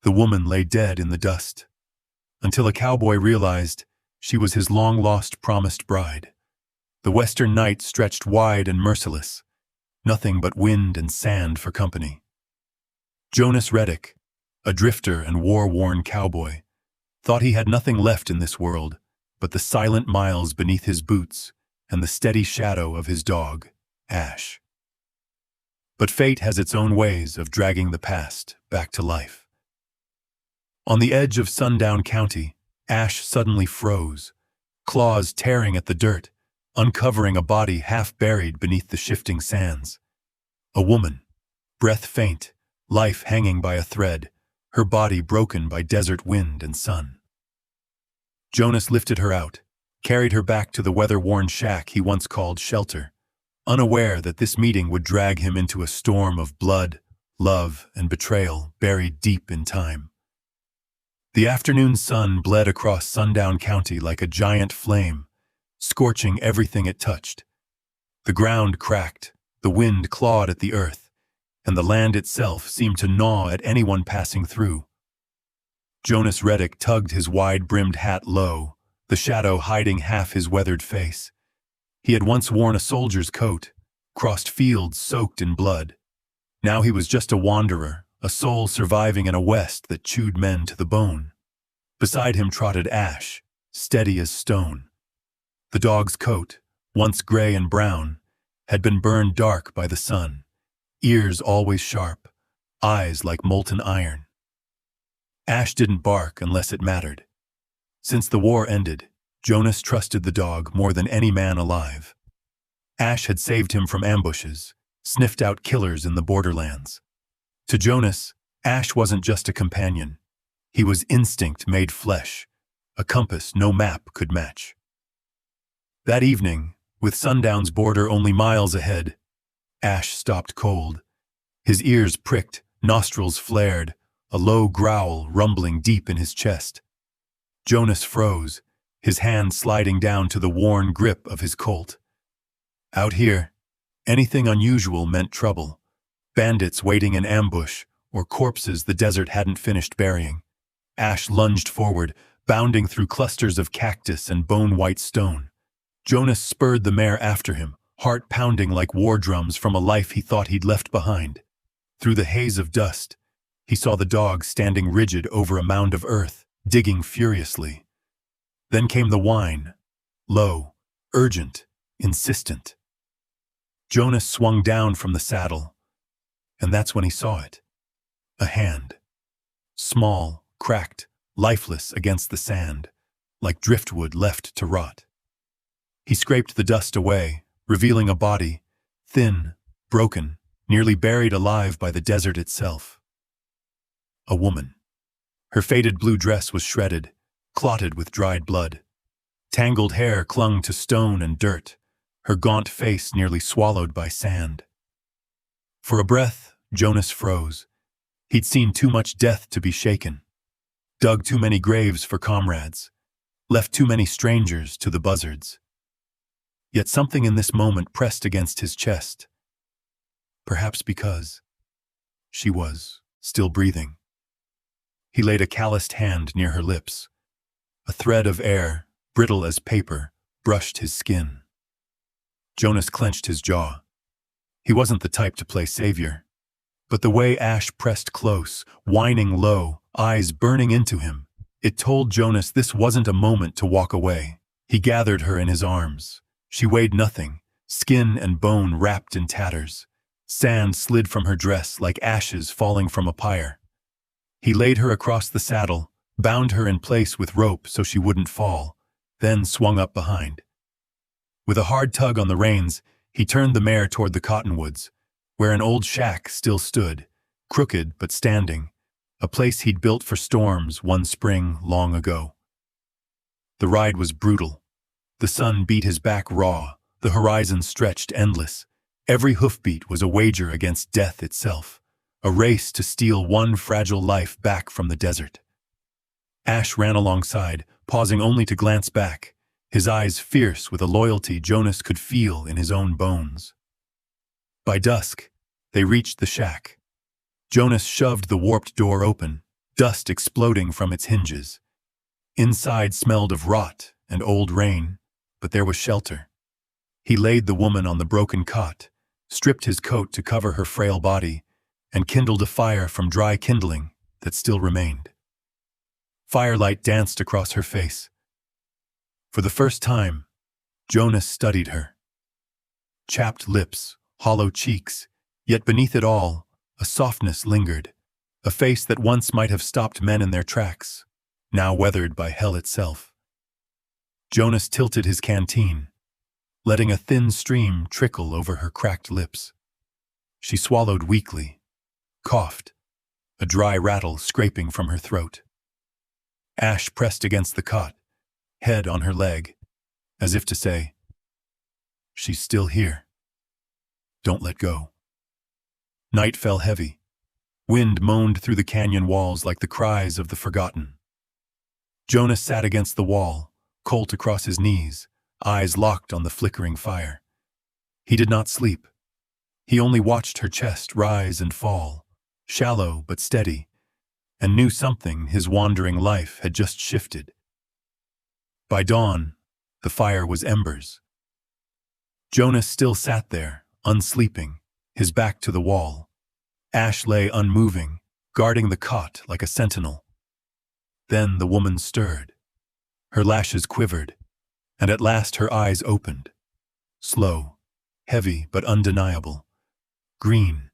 The woman lay dead in the dust, until a cowboy realized she was his long-lost promised bride. The western night stretched wide and merciless, nothing but wind and sand for company. Jonas Reddick, a drifter and war-worn cowboy, thought he had nothing left in this world but the silent miles beneath his boots and the steady shadow of his dog, Ash. But fate has its own ways of dragging the past back to life. On the edge of Sundown County, Ash suddenly froze, claws tearing at the dirt, uncovering a body half buried beneath the shifting sands. A woman, breath faint, life hanging by a thread, her body broken by desert wind and sun. Jonas lifted her out, carried her back to the weather-worn shack he once called shelter, unaware that this meeting would drag him into a storm of blood, love, and betrayal buried deep in time. The afternoon sun bled across Sundown County like a giant flame, scorching everything it touched. The ground cracked, the wind clawed at the earth, and the land itself seemed to gnaw at anyone passing through. Jonas Reddick tugged his wide-brimmed hat low, the shadow hiding half his weathered face. He had once worn a soldier's coat, crossed fields soaked in blood. Now he was just a wanderer, a soul surviving in a West that chewed men to the bone. Beside him trotted Ash, steady as stone. The dog's coat, once gray and brown, had been burned dark by the sun, ears always sharp, eyes like molten iron. Ash didn't bark unless it mattered. Since the war ended, Jonas trusted the dog more than any man alive. Ash had saved him from ambushes, sniffed out killers in the borderlands. To Jonas, Ash wasn't just a companion. He was instinct made flesh, a compass no map could match. That evening, with Sundown's border only miles ahead, Ash stopped cold. His ears pricked, nostrils flared, a low growl rumbling deep in his chest. Jonas froze, his hand sliding down to the worn grip of his Colt. Out here, anything unusual meant trouble. Bandits waiting in ambush, or corpses the desert hadn't finished burying. Ash lunged forward, bounding through clusters of cactus and bone-white stone. Jonas spurred the mare after him, heart pounding like war drums from a life he thought he'd left behind. Through the haze of dust, he saw the dog standing rigid over a mound of earth, digging furiously. Then came the whine, low, urgent, insistent. Jonas swung down from the saddle, and that's when he saw it. A hand. Small, cracked, lifeless against the sand, like driftwood left to rot. He scraped the dust away, revealing a body, thin, broken, nearly buried alive by the desert itself. A woman. Her faded blue dress was shredded, clotted with dried blood. Tangled hair clung to stone and dirt, her gaunt face nearly swallowed by sand. For a breath, Jonas froze. He'd seen too much death to be shaken, dug too many graves for comrades, left too many strangers to the buzzards. Yet something in this moment pressed against his chest. Perhaps because she was still breathing. He laid a calloused hand near her lips. A thread of air, brittle as paper, brushed his skin. Jonas clenched his jaw. He wasn't the type to play savior. But the way Ash pressed close, whining low, eyes burning into him, it told Jonas this wasn't a moment to walk away. He gathered her in his arms. She weighed nothing, skin and bone wrapped in tatters. Sand slid from her dress like ashes falling from a pyre. He laid her across the saddle, bound her in place with rope so she wouldn't fall, then swung up behind. With a hard tug on the reins, he turned the mare toward the cottonwoods, where an old shack still stood, crooked but standing, a place he'd built for storms one spring long ago. The ride was brutal. The sun beat his back raw, the horizon stretched endless. Every hoofbeat was a wager against death itself, a race to steal one fragile life back from the desert. Ash ran alongside, pausing only to glance back, his eyes fierce with a loyalty Jonas could feel in his own bones. By dusk, they reached the shack. Jonas shoved the warped door open, dust exploding from its hinges. Inside smelled of rot and old rain, but there was shelter. He laid the woman on the broken cot, stripped his coat to cover her frail body, and kindled a fire from dry kindling that still remained. Firelight danced across her face. For the first time, Jonas studied her. Chapped lips, hollow cheeks, yet beneath it all, a softness lingered, a face that once might have stopped men in their tracks, now weathered by hell itself. Jonas tilted his canteen, letting a thin stream trickle over her cracked lips. She swallowed weakly, coughed, a dry rattle scraping from her throat. Ash pressed against the cot, head on her leg, as if to say, "She's still here. Don't let go." Night fell heavy. Wind moaned through the canyon walls like the cries of the forgotten. Jonas sat against the wall, Colt across his knees, eyes locked on the flickering fire. He did not sleep. He only watched her chest rise and fall, shallow but steady, and knew something his wandering life had just shifted. By dawn, the fire was embers. Jonas still sat there, unsleeping, his back to the wall. Ash lay unmoving, guarding the cot like a sentinel. Then the woman stirred. Her lashes quivered, and at last her eyes opened. Slow, heavy but undeniable. Green,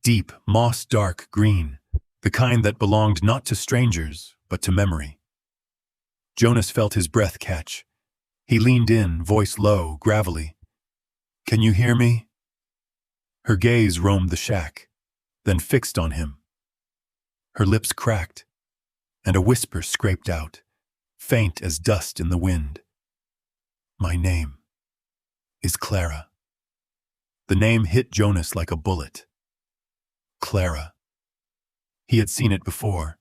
deep, moss-dark green, the kind that belonged not to strangers, but to memory. Jonas felt his breath catch. He leaned in, voice low, gravelly. "Can you hear me?" Her gaze roamed the shack, then fixed on him. Her lips cracked, and a whisper scraped out, faint as dust in the wind. "My name is Clara." The name hit Jonas like a bullet. Clara. He had seen it before,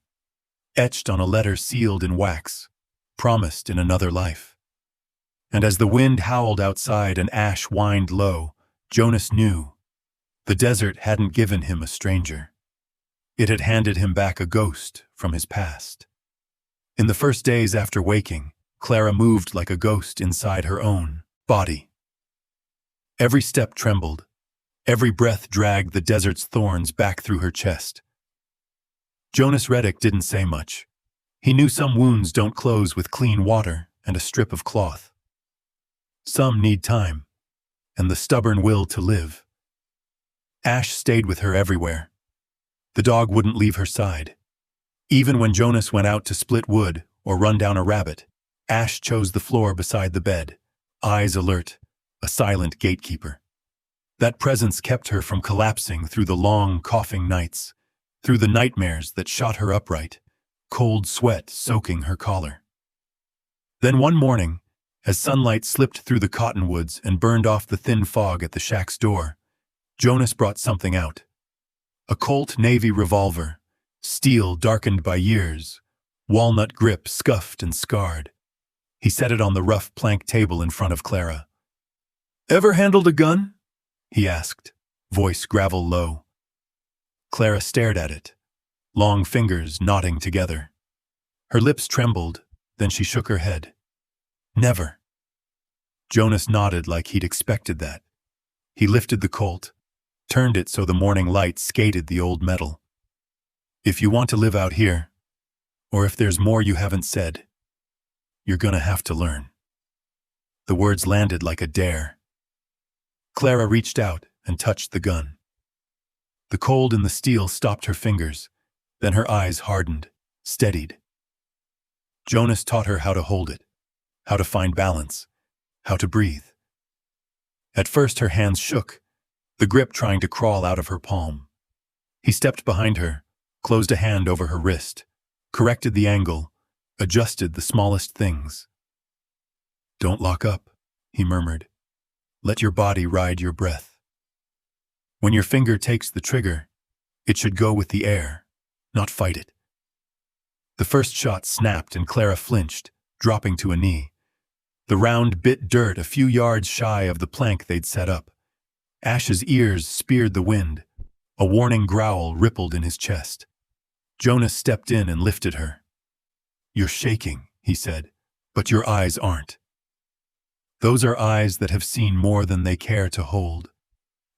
etched on a letter sealed in wax, promised in another life. And as the wind howled outside and Ash whined low, Jonas knew the desert hadn't given him a stranger. It had handed him back a ghost from his past. In the first days after waking, Clara moved like a ghost inside her own body. Every step trembled. Every breath dragged the desert's thorns back through her chest. Jonas Reddick didn't say much. He knew some wounds don't close with clean water and a strip of cloth. Some need time, and the stubborn will to live. Ash stayed with her everywhere. The dog wouldn't leave her side. Even when Jonas went out to split wood or run down a rabbit, Ash chose the floor beside the bed, eyes alert, a silent gatekeeper. That presence kept her from collapsing through the long, coughing nights, through the nightmares that shot her upright, cold sweat soaking her collar. Then one morning, as sunlight slipped through the cottonwoods and burned off the thin fog at the shack's door, Jonas brought something out. A Colt Navy revolver, steel darkened by years, walnut grip scuffed and scarred. He set it on the rough plank table in front of Clara. "Ever handled a gun?" he asked, voice gravel low. Clara stared at it, long fingers knotting together. Her lips trembled, then she shook her head. "Never." Jonas nodded like he'd expected that. He lifted the Colt, turned it so the morning light skated the old metal. "If you want to live out here, or if there's more you haven't said, you're gonna have to learn." The words landed like a dare. Clara reached out and touched the gun. The cold in the steel stopped her fingers, then her eyes hardened, steadied. Jonas taught her how to hold it, how to find balance, how to breathe. At first her hands shook, the grip trying to crawl out of her palm. He stepped behind her, closed a hand over her wrist, corrected the angle, adjusted the smallest things. "Don't lock up," he murmured. "Let your body ride your breath. When your finger takes the trigger, it should go with the air, not fight it." The first shot snapped and Clara flinched, dropping to a knee. The round bit dirt a few yards shy of the plank they'd set up. Ash's ears speared the wind. A warning growl rippled in his chest. Jonas stepped in and lifted her. "You're shaking," he said, "but your eyes aren't. Those are eyes that have seen more than they care to hold.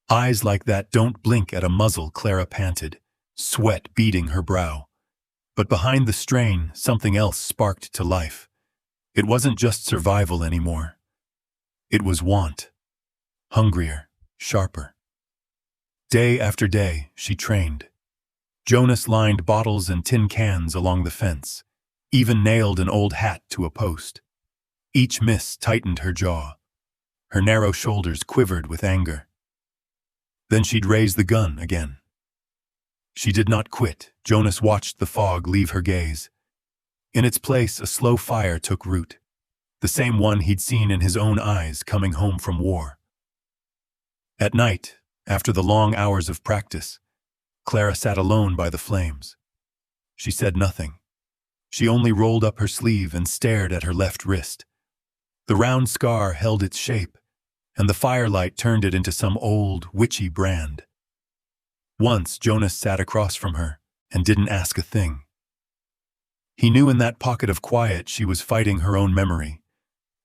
Eyes like that don't blink at a muzzle," Clara panted, sweat beading her brow. But behind the strain, something else sparked to life. It wasn't just survival anymore. It was want. Hungrier, sharper. Day after day, she trained. Jonas lined bottles and tin cans along the fence, even nailed an old hat to a post. Each miss tightened her jaw. Her narrow shoulders quivered with anger. Then she'd raise the gun again. She did not quit. Jonas watched the fog leave her gaze. In its place, a slow fire took root, the same one he'd seen in his own eyes coming home from war. At night, after the long hours of practice, Clara sat alone by the flames. She said nothing. She only rolled up her sleeve and stared at her left wrist. The round scar held its shape, and the firelight turned it into some old, witchy brand. Once Jonas sat across from her and didn't ask a thing. He knew in that pocket of quiet she was fighting her own memory,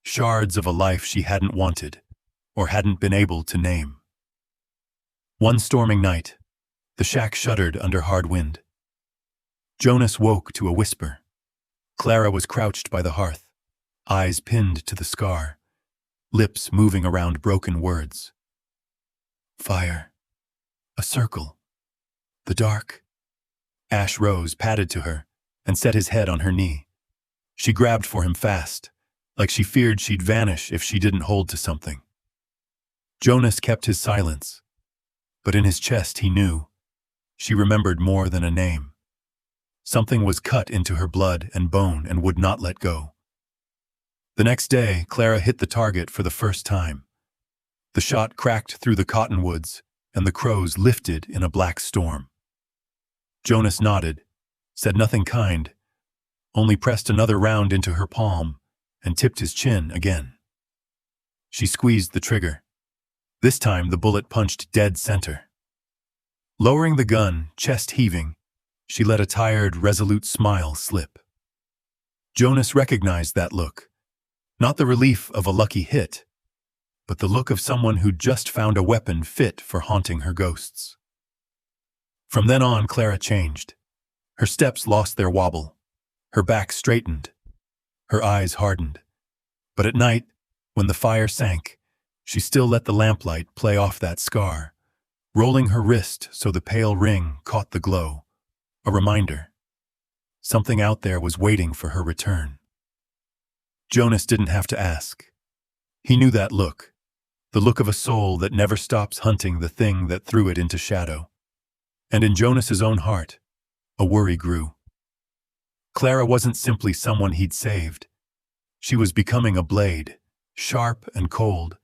shards of a life she hadn't wanted or hadn't been able to name. One storming night, the shack shuddered under hard wind. Jonas woke to a whisper. Clara was crouched by the hearth, eyes pinned to the scar, lips moving around broken words. Fire. A circle. The dark. Ash rose, padded to her, and set his head on her knee. She grabbed for him fast, like she feared she'd vanish if she didn't hold to something. Jonas kept his silence, but in his chest he knew. She remembered more than a name. Something was cut into her blood and bone and would not let go. The next day, Clara hit the target for the first time. The shot cracked through the cottonwoods, and the crows lifted in a black storm. Jonas nodded, said nothing kind, only pressed another round into her palm and tipped his chin again. She squeezed the trigger. This time the bullet punched dead center. Lowering the gun, chest heaving, she let a tired, resolute smile slip. Jonas recognized that look. Not the relief of a lucky hit, but the look of someone who'd just found a weapon fit for haunting her ghosts. From then on, Clara changed. Her steps lost their wobble. Her back straightened. Her eyes hardened. But at night, when the fire sank, she still let the lamplight play off that scar, rolling her wrist so the pale ring caught the glow. A reminder. Something out there was waiting for her return. Jonas didn't have to ask. He knew that look, the look of a soul that never stops hunting the thing that threw it into shadow. And in Jonas's own heart, a worry grew. Clara wasn't simply someone he'd saved. She was becoming a blade, sharp and cold,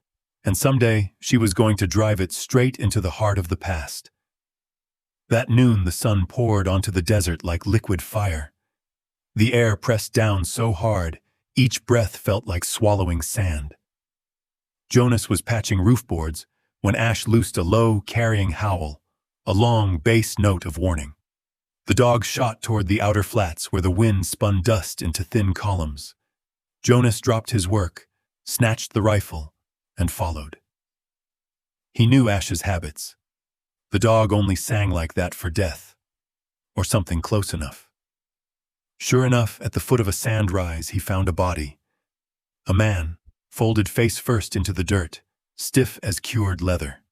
and someday she was going to drive it straight into the heart of the past. That noon the sun poured onto the desert like liquid fire. The air pressed down so hard, each breath felt like swallowing sand. Jonas was patching roof boards when Ash loosed a low, carrying howl, a long bass note of warning. The dog shot toward the outer flats where the wind spun dust into thin columns. Jonas dropped his work, snatched the rifle, and followed. He knew Ash's habits. The dog only sang like that for death, or something close enough. Sure enough, at the foot of a sand rise, he found a body. A man, folded face first into the dirt, stiff as cured leather.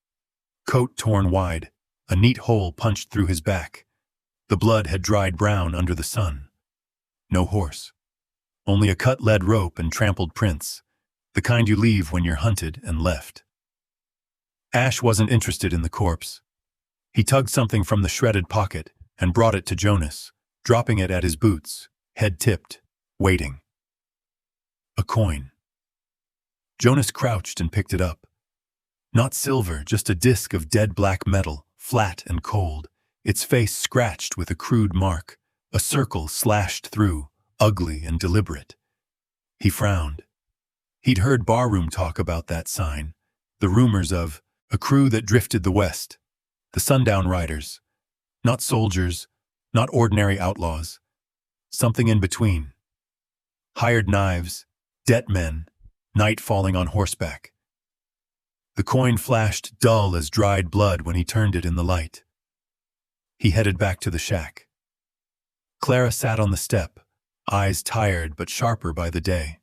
Coat torn wide, a neat hole punched through his back. The blood had dried brown under the sun. No horse. Only a cut lead rope and trampled prints, the kind you leave when you're hunted and left. Ash wasn't interested in the corpse. He tugged something from the shredded pocket and brought it to Jonas, dropping it at his boots, head tipped, waiting. A coin. Jonas crouched and picked it up. Not silver, just a disc of dead black metal, flat and cold, its face scratched with a crude mark, a circle slashed through, ugly and deliberate. He frowned. He'd heard barroom talk about that sign, the rumors of a crew that drifted the west, the sundown riders, not soldiers, Not ordinary outlaws. Something in between. Hired knives, debt men, night falling on horseback. The coin flashed dull as dried blood when he turned it in the light. He headed back to the shack. Clara sat on the step, eyes tired but sharper by the day.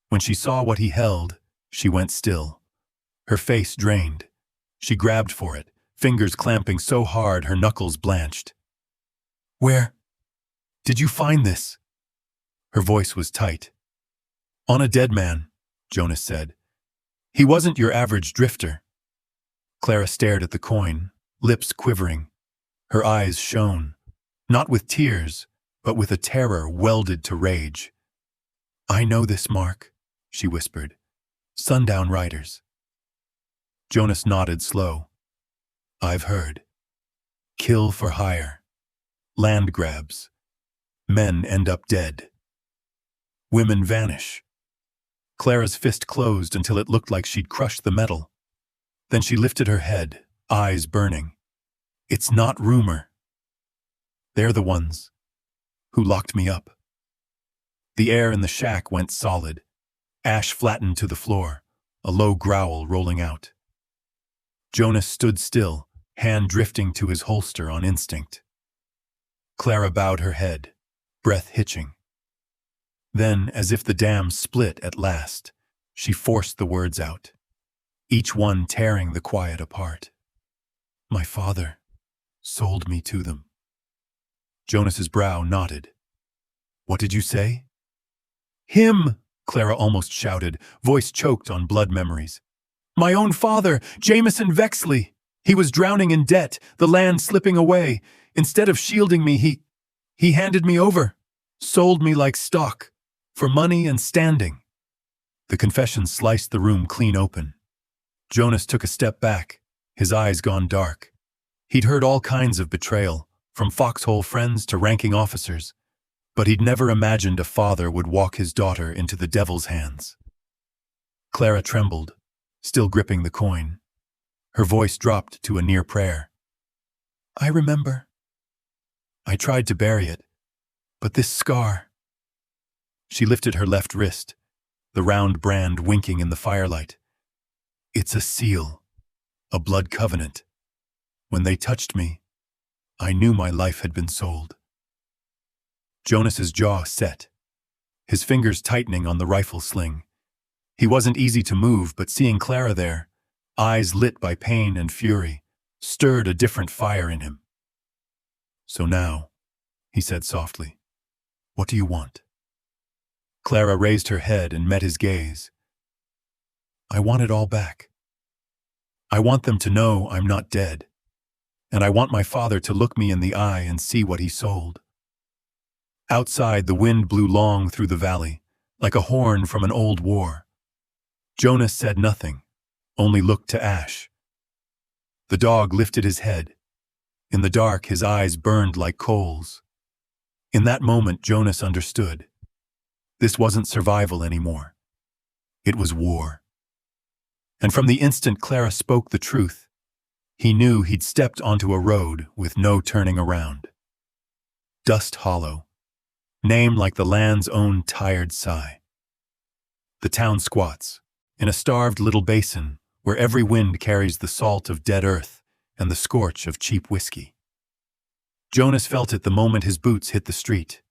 When she saw what he held, she went still. Her face drained. She grabbed for it, fingers clamping so hard her knuckles blanched. "Where did you find this?" Her voice was tight. "On a dead man," Jonas said. "He wasn't your average drifter." Clara stared at the coin, lips quivering. Her eyes shone, not with tears, but with a terror welded to rage. "I know this mark," she whispered. "Sundown Riders." Jonas nodded slow. "I've heard. Kill for hire. Land grabs. Men end up dead. Women vanish." Clara's fist closed until it looked like she'd crushed the metal. Then she lifted her head, eyes burning. "It's not rumor. They're the ones who locked me up." The air in the shack went solid. Ash flattened to the floor, a low growl rolling out. Jonas stood still, hand drifting to his holster on instinct. Clara bowed her head, breath hitching. Then, as if the dam split at last, she forced the words out, each one tearing the quiet apart. "My father sold me to them." Jonas's brow knotted. "What did you say?" "Him!" Clara almost shouted, voice choked on blood memories. "My own father, Jameson Vexley. He was drowning in debt, the land slipping away. Instead of shielding me, he handed me over, sold me like stock, for money and standing." The confession sliced the room clean open. Jonas took a step back, his eyes gone dark. He'd heard all kinds of betrayal, from foxhole friends to ranking officers, but he'd never imagined a father would walk his daughter into the devil's hands. Clara trembled, still gripping the coin. Her voice dropped to a near prayer. "I remember. I tried to bury it, but this scar—" She lifted her left wrist, the round brand winking in the firelight. "It's a seal, a blood covenant. When they touched me, I knew my life had been sold." Jonas's jaw set, his fingers tightening on the rifle sling. He wasn't easy to move, but seeing Clara there, eyes lit by pain and fury, stirred a different fire in him. "So now," he said softly, "what do you want?" Clara raised her head and met his gaze. "I want it all back. I want them to know I'm not dead, and I want my father to look me in the eye and see what he sold." Outside, the wind blew long through the valley, like a horn from an old war. Jonas said nothing, only looked to Ash. The dog lifted his head. In the dark, his eyes burned like coals. In that moment, Jonas understood. This wasn't survival anymore. It was war. And from the instant Clara spoke the truth, he knew he'd stepped onto a road with no turning around. Dust Hollow, name like the land's own tired sigh. The town squats, in a starved little basin where every wind carries the salt of dead earth and the scorch of cheap whiskey. Jonas felt it the moment his boots hit the street.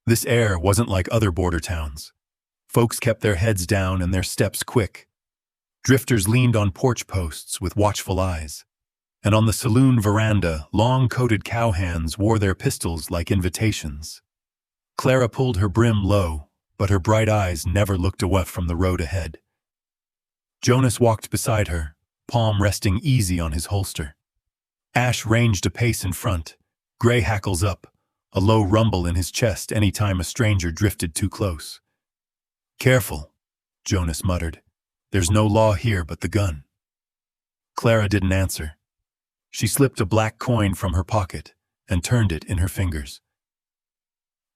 This air wasn't like other border towns. Folks kept their heads down and their steps quick. Drifters leaned on porch posts with watchful eyes. And on the saloon veranda, long-coated cowhands wore their pistols like invitations. Clara pulled her brim low, but her bright eyes never looked away from the road ahead. Jonas walked beside her, palm resting easy on his holster. Ash ranged a pace in front, gray hackles up, a low rumble in his chest any time a stranger drifted too close. "Careful," Jonas muttered. "There's no law here but the gun." Clara didn't answer. She slipped a black coin from her pocket and turned it in her fingers.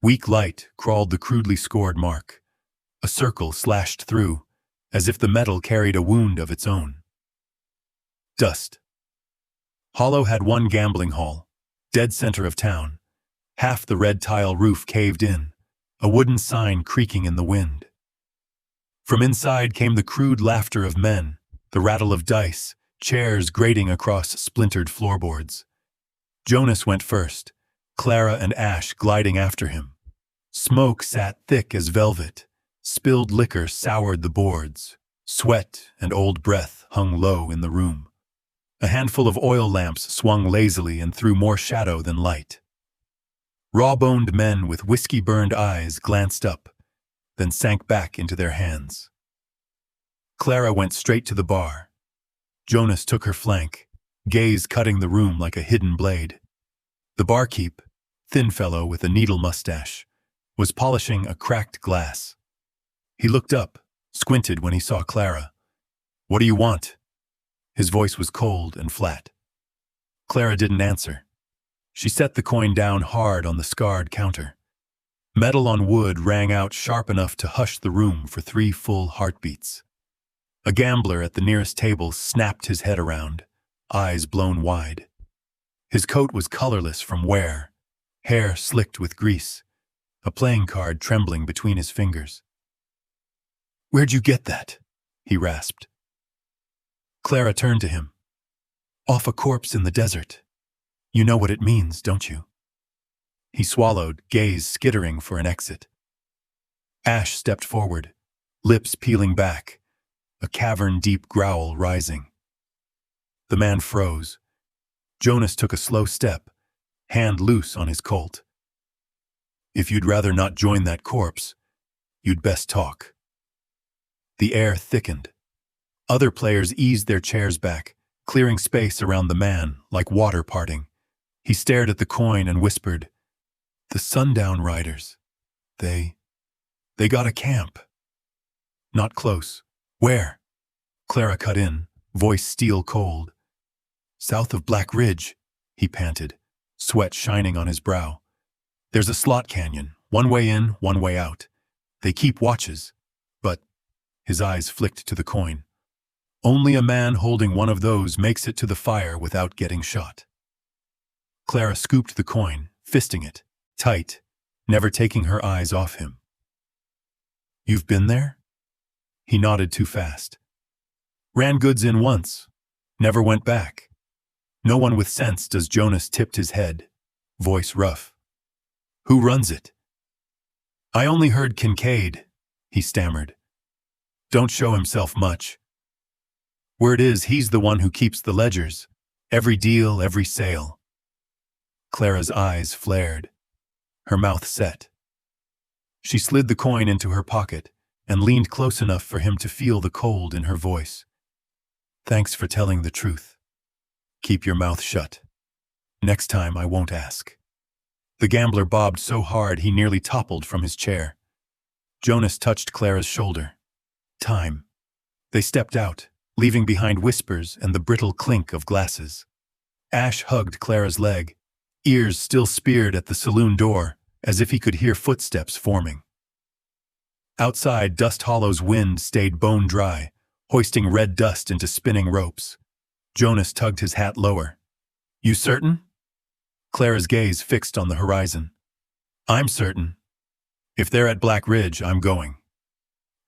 Weak light crawled the crudely scored mark. A circle slashed through, as if the metal carried a wound of its own. Dust. Hollow had one gambling hall, dead center of town, Half the red tile roof caved in, a wooden sign creaking in the wind. From inside came the crude laughter of men, the rattle of dice, chairs grating across splintered floorboards. Jonas went first, Clara and Ash gliding after him. Smoke sat thick as velvet, spilled liquor soured the boards, sweat and old breath hung low in the room. A handful of oil lamps swung lazily and threw more shadow than light. Raw-boned men with whiskey-burned eyes glanced up, then sank back into their hands. Clara went straight to the bar. Jonas took her flank, gaze cutting the room like a hidden blade. The barkeep, thin fellow with a needle mustache, was polishing a cracked glass. He looked up, squinted when he saw Clara. "What do you want?" His voice was cold and flat. Clara didn't answer. She set the coin down hard on the scarred counter. Metal on wood rang out sharp enough to hush the room for 3 full heartbeats. A gambler at the nearest table snapped his head around, eyes blown wide. His coat was colorless from wear, hair slicked with grease, a playing card trembling between his fingers. "Where'd you get that?" he rasped. Clara turned to him. "Off a corpse in the desert. You know what it means, don't you?" He swallowed, gaze skittering for an exit. Ash stepped forward, lips peeling back, a cavern-deep growl rising. The man froze. Jonas took a slow step, hand loose on his Colt. "If you'd rather not join that corpse, you'd best talk." The air thickened. Other players eased their chairs back, clearing space around the man like water parting. He stared at the coin and whispered, "The Sundown Riders. They got a camp." "Not close. Where?" Clara cut in, voice steel cold. "South of Black Ridge," he panted, sweat shining on his brow. "There's a slot canyon, one way in, one way out. They keep watches, but—" his eyes flicked to the coin. "Only a man holding one of those makes it to the fire without getting shot." Clara scooped the coin, fisting it, tight, never taking her eyes off him. "You've been there?" He nodded too fast. "Ran goods in once. Never went back." "No one with sense does." Jonas tipped his head, voice rough. "Who runs it?" "I only heard Kincaid," he stammered. "Don't show himself much. Word is he's the one who keeps the ledgers. Every deal, every sale." Clara's eyes flared. Her mouth set. She slid the coin into her pocket and leaned close enough for him to feel the cold in her voice. "Thanks for telling the truth. Keep your mouth shut. Next time I won't ask." The gambler bobbed so hard he nearly toppled from his chair. Jonas touched Clara's shoulder. "Time." They stepped out, leaving behind whispers and the brittle clink of glasses. Ash hugged Clara's leg, ears still speared at the saloon door, as if he could hear footsteps forming. Outside, Dust Hollow's wind stayed bone dry, hoisting red dust into spinning ropes. Jonas tugged his hat lower. "You certain?" Clara's gaze fixed on the horizon. "I'm certain. If they're at Black Ridge, I'm going."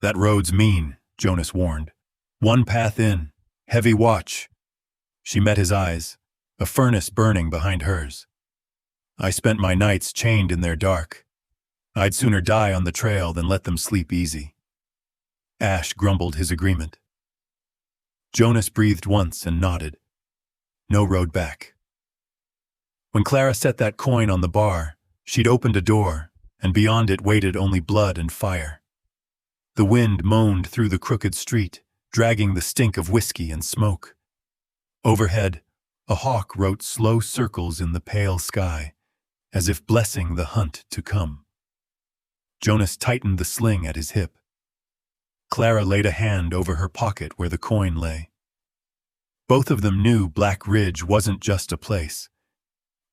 "That road's mean," Jonas warned. "One path in, heavy watch." She met his eyes, a furnace burning behind hers. "I spent my nights chained in their dark. I'd sooner die on the trail than let them sleep easy." Ash grumbled his agreement. Jonas breathed once and nodded. No road back. When Clara set that coin on the bar, she'd opened a door, and beyond it waited only blood and fire. The wind moaned through the crooked street, dragging the stink of whiskey and smoke. Overhead, a hawk wrote slow circles in the pale sky, as if blessing the hunt to come. Jonas tightened the sling at his hip. Clara laid a hand over her pocket where the coin lay. Both of them knew Black Ridge wasn't just a place.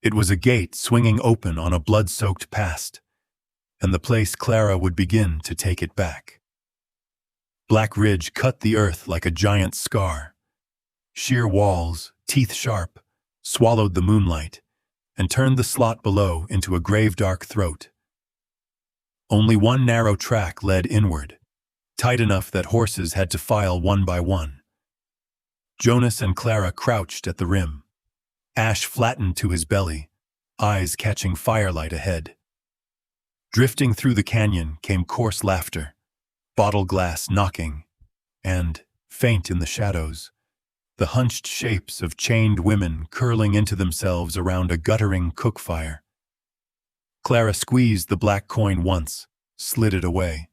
It was a gate swinging open on a blood-soaked past, and the place Clara would begin to take it back. Black Ridge cut the earth like a giant scar. Sheer walls, teeth sharp, swallowed the moonlight, and turned the slot below into a grave-dark throat. Only one narrow track led inward, tight enough that horses had to file one by one. Jonas and Clara crouched at the rim, Ash flattened to his belly, eyes catching firelight ahead. Drifting through the canyon came coarse laughter, bottle glass knocking, and, faint in the shadows, the hunched shapes of chained women curling into themselves around a guttering cook fire. Clara squeezed the black coin once, slid it away.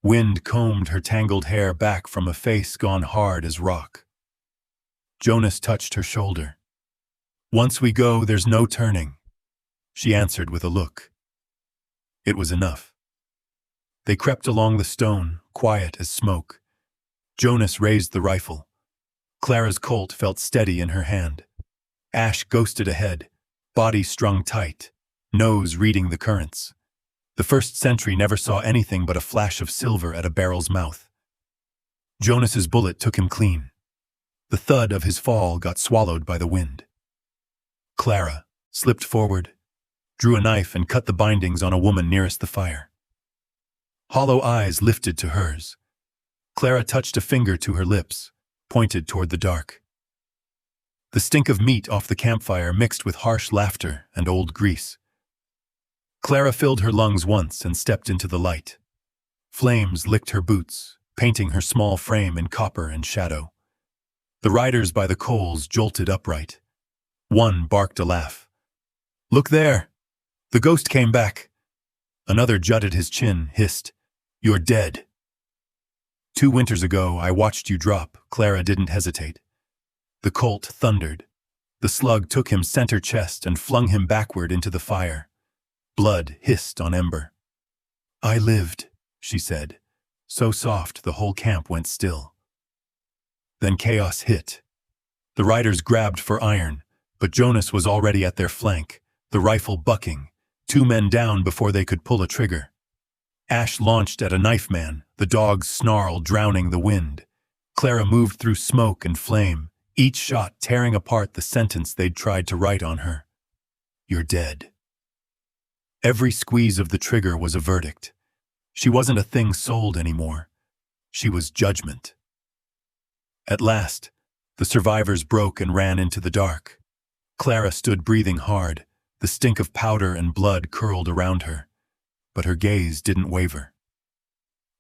Wind combed her tangled hair back from a face gone hard as rock. Jonas touched her shoulder. "Once we go, there's no turning," she answered with a look. It was enough. They crept along the stone, quiet as smoke. Jonas raised the rifle. Clara's Colt felt steady in her hand. Ash ghosted ahead, body strung tight, nose reading the currents. The first sentry never saw anything but a flash of silver at a barrel's mouth. Jonas's bullet took him clean. The thud of his fall got swallowed by the wind. Clara slipped forward, drew a knife and cut the bindings on a woman nearest the fire. Hollow eyes lifted to hers. Clara touched a finger to her lips, pointed toward the dark. The stink of meat off the campfire mixed with harsh laughter and old grease. Clara filled her lungs once and stepped into the light. Flames licked her boots, painting her small frame in copper and shadow. The riders by the coals jolted upright. One barked a laugh. "Look there! The ghost came back!" Another jutted his chin, hissed, "You're dead." 2 winters ago, I watched you drop. Clara didn't hesitate. The Colt thundered. The slug took him center chest and flung him backward into the fire. Blood hissed on ember. "I lived," she said, so soft the whole camp went still. Then chaos hit. The riders grabbed for iron, but Jonas was already at their flank, the rifle bucking, 2 men down before they could pull a trigger. Ash launched at a knife man, the dog's snarl drowning the wind. Clara moved through smoke and flame, each shot tearing apart the sentence they'd tried to write on her. "You're dead." Every squeeze of the trigger was a verdict. She wasn't a thing sold anymore. She was judgment. At last, the survivors broke and ran into the dark. Clara stood breathing hard, the stink of powder and blood curled around her, but her gaze didn't waver.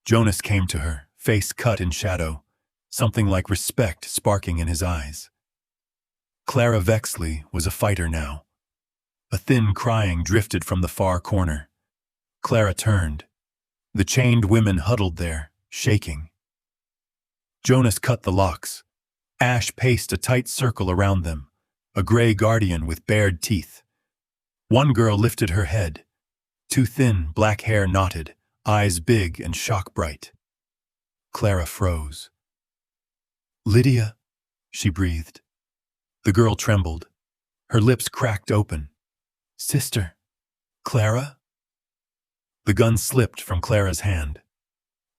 Jonas came to her, face cut in shadow, something like respect sparking in his eyes. Clara Vexley was a fighter now. A thin crying drifted from the far corner. Clara turned. The chained women huddled there, shaking. Jonas cut the locks. Ash paced a tight circle around them, a gray guardian with bared teeth. One girl lifted her head. 2 thin, black hair knotted, eyes big and shock-bright. Clara froze. "Lydia," she breathed. The girl trembled. Her lips cracked open. "Sister. Clara?" The gun slipped from Clara's hand.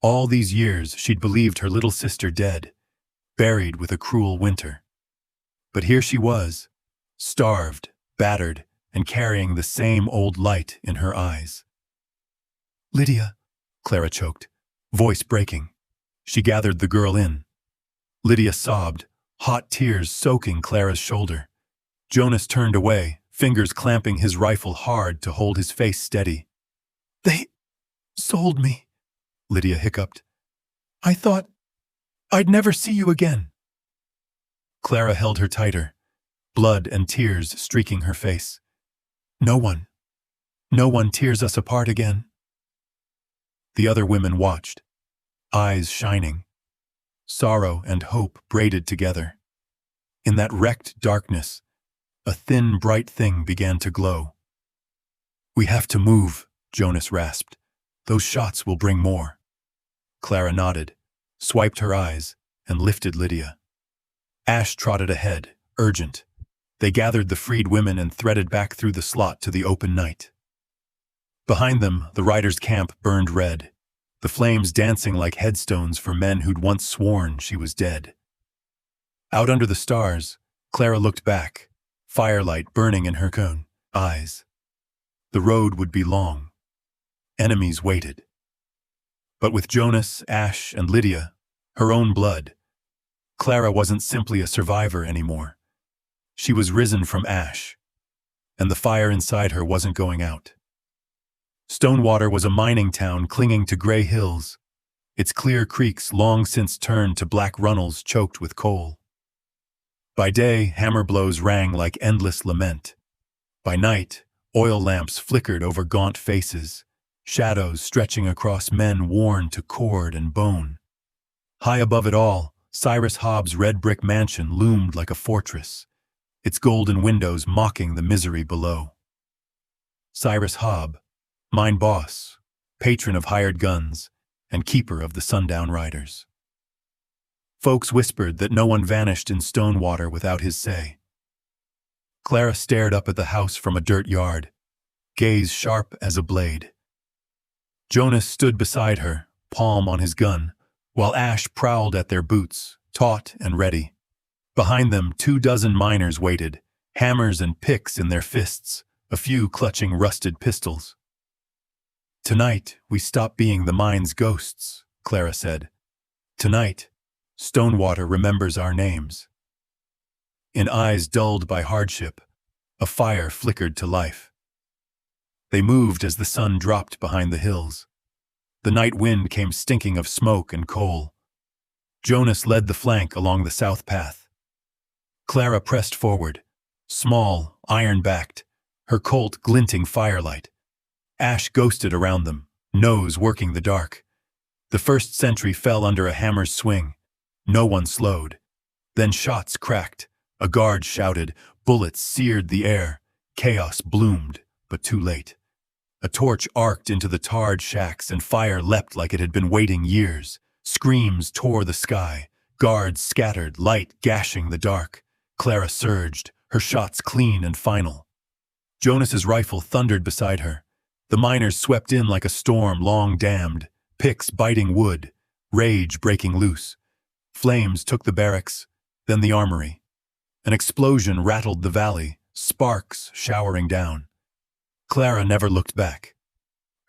All these years she'd believed her little sister dead, buried with a cruel winter. But here she was, starved, battered, and carrying the same old light in her eyes. "Lydia," Clara choked, voice breaking. She gathered the girl in. Lydia sobbed, hot tears soaking Clara's shoulder. Jonas turned away, fingers clamping his rifle hard to hold his face steady. "They sold me," Lydia hiccuped. "I thought I'd never see you again." Clara held her tighter, blood and tears streaking her face. No one tears us apart again." The other women watched, eyes shining, sorrow and hope braided together. In that wrecked darkness, a thin, bright thing began to glow. "We have to move," Jonas rasped. "Those shots will bring more." Clara nodded, swiped her eyes, and lifted Lydia. Ash trotted ahead, urgent. They gathered the freed women and threaded back through the slot to the open night. Behind them, the riders' camp burned red, the flames dancing like headstones for men who'd once sworn she was dead. Out under the stars, Clara looked back, firelight burning in her cone eyes. The road would be long. Enemies waited. But with Jonas, Ash, and Lydia, her own blood, Clara wasn't simply a survivor anymore. She was risen from ash, and the fire inside her wasn't going out. Stonewater was a mining town clinging to gray hills, its clear creeks long since turned to black runnels choked with coal. By day, hammer blows rang like endless lament. By night, oil lamps flickered over gaunt faces, shadows stretching across men worn to cord and bone. High above it all, Cyrus Hobbs' red brick mansion loomed like a fortress, its golden windows mocking the misery below. Cyrus Hobb, mine boss, patron of hired guns, and keeper of the sundown riders. Folks whispered that no one vanished in Stonewater without his say. Clara stared up at the house from a dirt yard, gaze sharp as a blade. Jonas stood beside her, palm on his gun, while Ash prowled at their boots, taut and ready. Behind them, 24 miners waited, hammers and picks in their fists, a few clutching rusted pistols. "Tonight, we stop being the mine's ghosts," Clara said. "Tonight, Stonewater remembers our names." In eyes dulled by hardship, a fire flickered to life. They moved as the sun dropped behind the hills. The night wind came stinking of smoke and coal. Jonas led the flank along the south path. Clara pressed forward, small, iron-backed, her Colt glinting firelight. Ash ghosted around them, nose working the dark. The first sentry fell under a hammer's swing. No one slowed. Then shots cracked. A guard shouted. Bullets seared the air. Chaos bloomed, but too late. A torch arced into the tarred shacks and fire leapt like it had been waiting years. Screams tore the sky. Guards scattered, light gashing the dark. Clara surged, her shots clean and final. Jonas's rifle thundered beside her. The miners swept in like a storm long dammed, picks biting wood, rage breaking loose. Flames took the barracks, then the armory. An explosion rattled the valley, sparks showering down. Clara never looked back,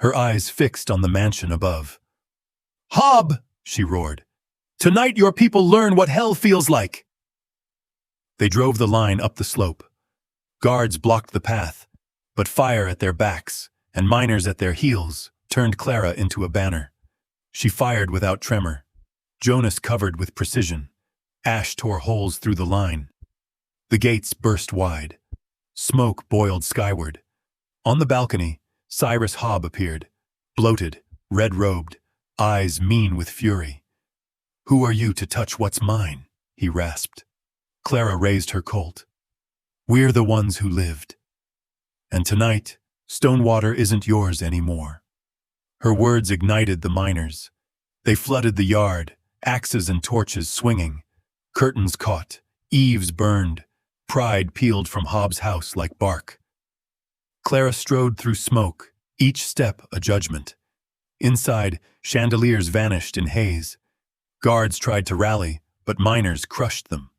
her eyes fixed on the mansion above. "Hobb!" she roared. "Tonight your people learn what hell feels like!" They drove the line up the slope. Guards blocked the path, but fire at their backs and miners at their heels turned Clara into a banner. She fired without tremor. Jonas covered with precision. Ash tore holes through the line. The gates burst wide. Smoke boiled skyward. On the balcony, Cyrus Hobb appeared, bloated, red-robed, eyes mean with fury. "Who are you to touch what's mine?" he rasped. Clara raised her Colt. "We're the ones who lived. And tonight, Stonewater isn't yours anymore." Her words ignited the miners. They flooded the yard, axes and torches swinging. Curtains caught, eaves burned, pride peeled from Hobbs' house like bark. Clara strode through smoke, each step a judgment. Inside, chandeliers vanished in haze. Guards tried to rally, but miners crushed them.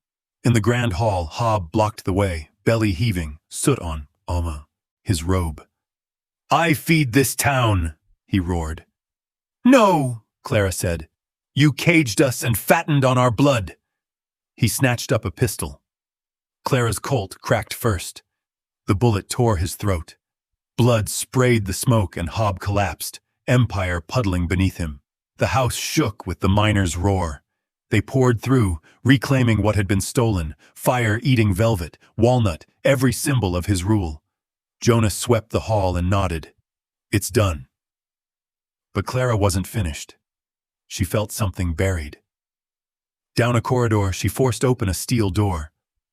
In the grand hall, Hobb blocked the way, belly heaving, soot on his robe. "I feed this town," he roared. "No," Clara said. "You caged us and fattened on our blood." He snatched up a pistol. Clara's Colt cracked first. The bullet tore his throat. Blood sprayed the smoke and Hobb collapsed, empire puddling beneath him. The house shook with the miners' roar. They poured through, reclaiming what had been stolen, fire eating velvet, walnut, every symbol of his rule. Jonas swept the hall and nodded. "It's done." But Clara wasn't finished. She felt something buried. Down a corridor, she forced open a steel door.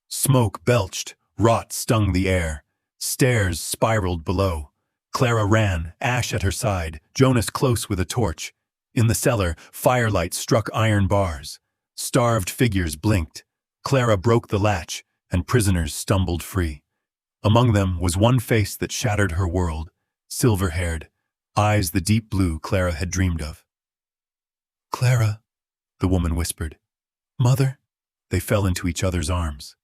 Smoke belched, rot stung the air. Stairs spiraled below. Clara ran, Ash at her side, Jonas close with a torch. In the cellar, firelight struck iron bars. Starved figures blinked. Clara broke the latch, and prisoners stumbled free. Among them was one face that shattered her world, silver-haired, eyes the deep blue Clara had dreamed of. "Clara," the woman whispered. "Mother?" They fell into each other's arms.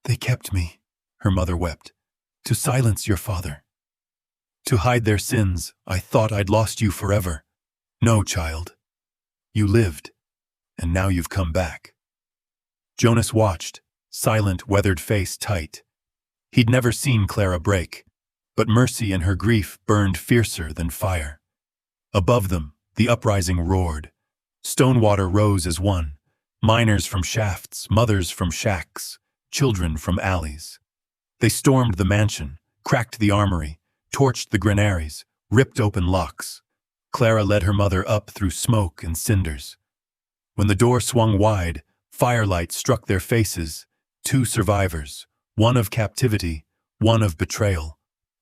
"They kept me," her mother wept. To silence your father. To hide their sins, I thought I'd lost you forever. No, child. You lived, and now you've come back. Jonas watched, silent, weathered face tight. He'd never seen Clara break, but mercy in her grief burned fiercer than fire. Above them, the uprising roared. Stonewater rose as one. Miners from shafts, mothers from shacks, children from alleys. They stormed the mansion, cracked the armory, torched the granaries, ripped open locks. Clara led her mother up through smoke and cinders. When the door swung wide, firelight struck their faces. 2 survivors, one of captivity, one of betrayal.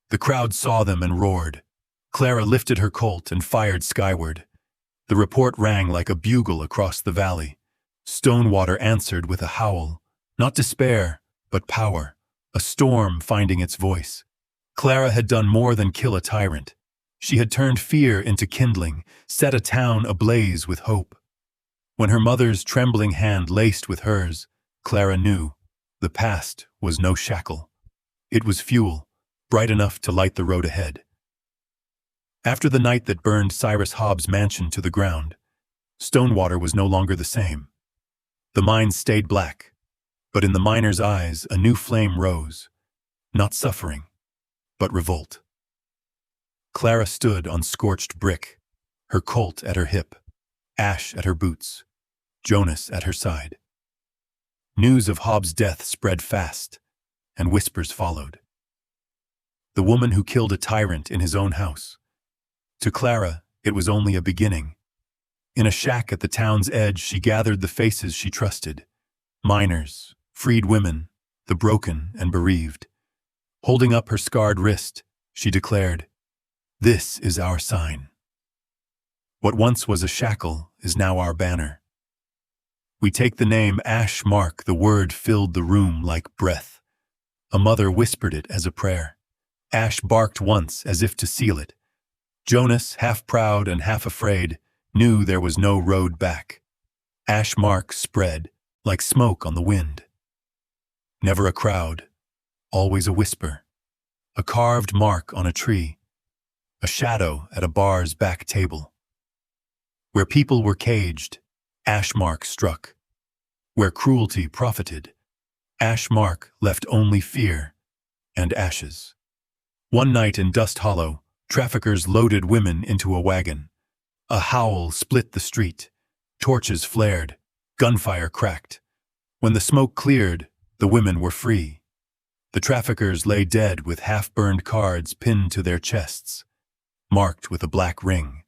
The crowd saw them and roared. Clara lifted her Colt and fired skyward. The report rang like a bugle across the valley. Stonewater answered with a howl, not despair, but power, a storm finding its voice. Clara had done more than kill a tyrant. She had turned fear into kindling, set a town ablaze with hope. When her mother's trembling hand laced with hers, Clara knew the past was no shackle. It was fuel, bright enough to light the road ahead. After the night that burned Cyrus Hobbs' mansion to the ground, Stonewater was no longer the same. The mines stayed black, but in the miners' eyes a new flame rose, not suffering, but revolt. Clara stood on scorched brick, her Colt at her hip, Ash at her boots, Jonas at her side. News of Hobbs' death spread fast, and whispers followed. The woman who killed a tyrant in his own house. To Clara, it was only a beginning. In a shack at the town's edge, she gathered the faces she trusted. Miners, freed women, the broken and bereaved. Holding up her scarred wrist, she declared, "This is our sign. What once was a shackle is now our banner. We take the name Ash Mark." The word filled the room like breath. A mother whispered it as a prayer. Ash barked once as if to seal it. Jonas, half proud and half afraid, knew there was no road back. Ash Mark spread like smoke on the wind. Never a crowd, always a whisper. A carved mark on a tree. A shadow at a bar's back table. Where people were caged, Ash Mark struck. Where cruelty profited, Ash Mark left only fear and ashes. One night in Dust Hollow, traffickers loaded women into a wagon. A howl split the street. Torches flared. Gunfire cracked. When the smoke cleared, the women were free. The traffickers lay dead with half-burned cards pinned to their chests, marked with a black ring.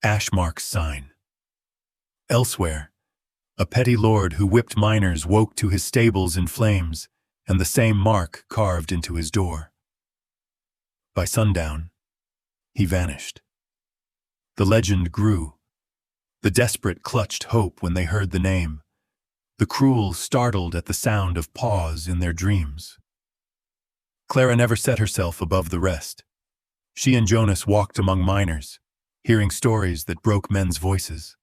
Ash Mark's sign. Elsewhere, a petty lord who whipped miners woke to his stables in flames, and the same mark carved into his door. By sundown, he vanished. The legend grew. The desperate clutched hope when they heard the name. The cruel startled at the sound of paws in their dreams. Clara never set herself above the rest. She and Jonas walked among miners, hearing stories that broke men's voices.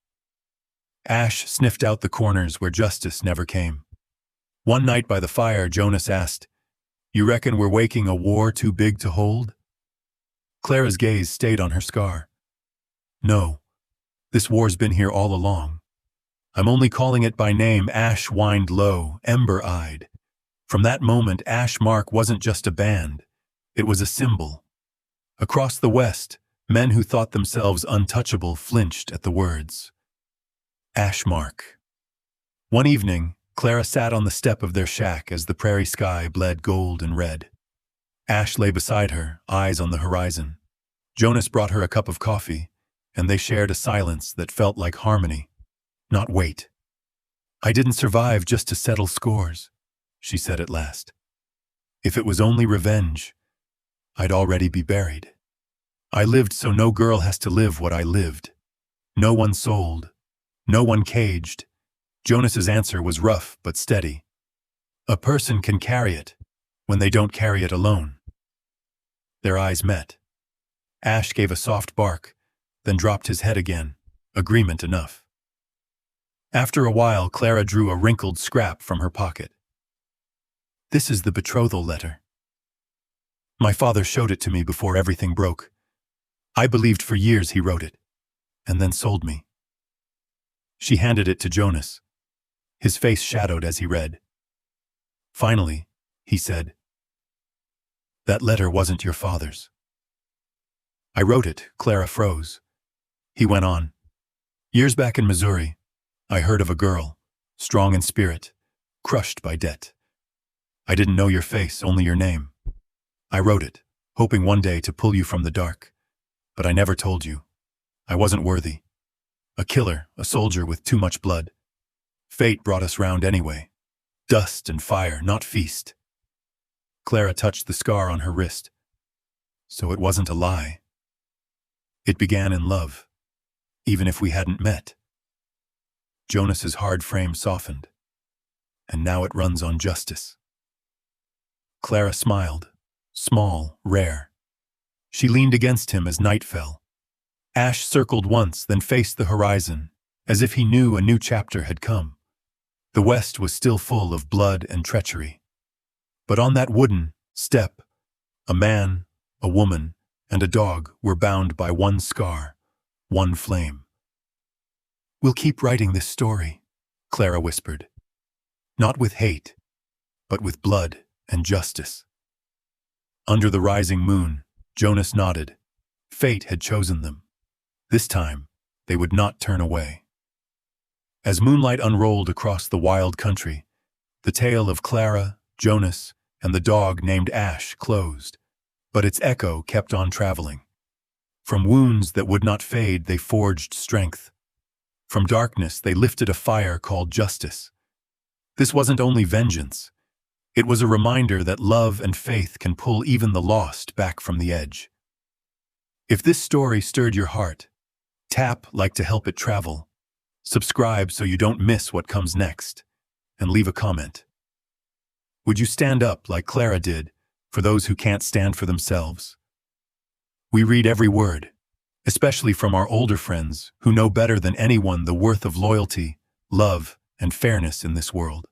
Ash sniffed out the corners where justice never came. One night by the fire, Jonas asked, "You reckon we're waking a war too big to hold?" Clara's gaze stayed on her scar. "No, this war's been here all along. I'm only calling it by name." Ash whined low, ember-eyed. From that moment, Ash Mark wasn't just a band. It was a symbol. Across the West, men who thought themselves untouchable flinched at the words. Ash Mark. One evening, Clara sat on the step of their shack as the prairie sky bled gold and red. Ash lay beside her, eyes on the horizon. Jonas brought her a cup of coffee, and they shared a silence that felt like harmony, not weight. "I didn't survive just to settle scores," she said at last. "If it was only revenge, I'd already be buried. I lived so no girl has to live what I lived. No one sold, no one caged." Jonas's answer was rough but steady. "A person can carry it when they don't carry it alone." Their eyes met. Ash gave a soft bark, then dropped his head again. Agreement enough. After a while, Clara drew a wrinkled scrap from her pocket. This is the betrothal letter. My father showed it to me before everything broke. I believed for years he wrote it, and then sold me. She handed it to Jonas. His face shadowed as he read. Finally, he said, "That letter wasn't your father's." I wrote it, Clara froze. He went on. Years back in Missouri, I heard of a girl, strong in spirit, crushed by debt. I didn't know your face, only your name. I wrote it, hoping one day to pull you from the dark. But I never told you. I wasn't worthy. A killer, a soldier with too much blood. Fate brought us round anyway. Dust and fire, not feast. Clara touched the scar on her wrist. So it wasn't a lie. It began in love, even if we hadn't met. Jonas's hard frame softened, and now it runs on justice. Clara smiled, small, rare. She leaned against him as night fell. Ash circled once, then faced the horizon, as if he knew a new chapter had come. The west was still full of blood and treachery. But on that wooden step, a man, a woman, and a dog were bound by one scar, one flame. "We'll keep writing this story," Clara whispered. "Not with hate, but with blood and justice." Under the rising moon, Jonas nodded. Fate had chosen them. This time, they would not turn away. As moonlight unrolled across the wild country, the tale of Clara, Jonas, and the dog named Ash closed, but its echo kept on traveling. From wounds that would not fade, they forged strength. From darkness, they lifted a fire called justice. This wasn't only vengeance. It was a reminder that love and faith can pull even the lost back from the edge. If this story stirred your heart, tap like to help it travel, subscribe so you don't miss what comes next, and leave a comment. Would you stand up like Clara did for those who can't stand for themselves? We read every word, especially from our older friends who know better than anyone the worth of loyalty, love, and fairness in this world.